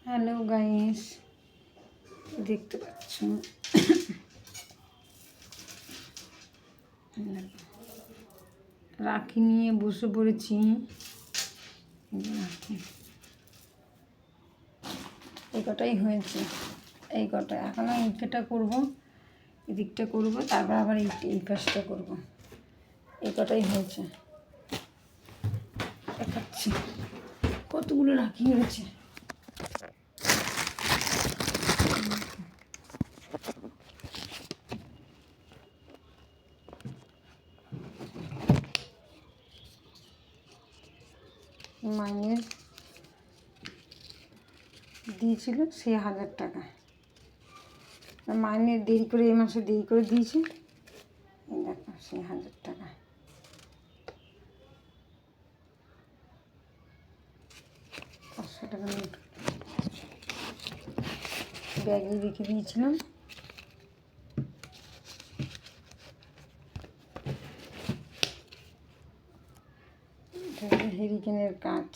Hello guys, দেখতে পাচ্ছ রাখি নিয়ে বসে পড়েছি। এই কটাই হয়েছে, এই কটা এখনও এইটা করবো, এদিকটা করবো, তারপর আবার এই পাশটা করবো। এই কটাই হয়েছে, দেখাচ্ছি কতগুলো রাখি হয়েছে। মাইনের দিয়েছিল সে 1000 টাকা, মাইনের দেরি করে এই মাসে দেরি করে দিয়েছে। এই দেখো সে 1000 টাকা, টাকা নোট ব্যাগে রেখে দিয়েছিলাম। হেরিকেনের কাজ।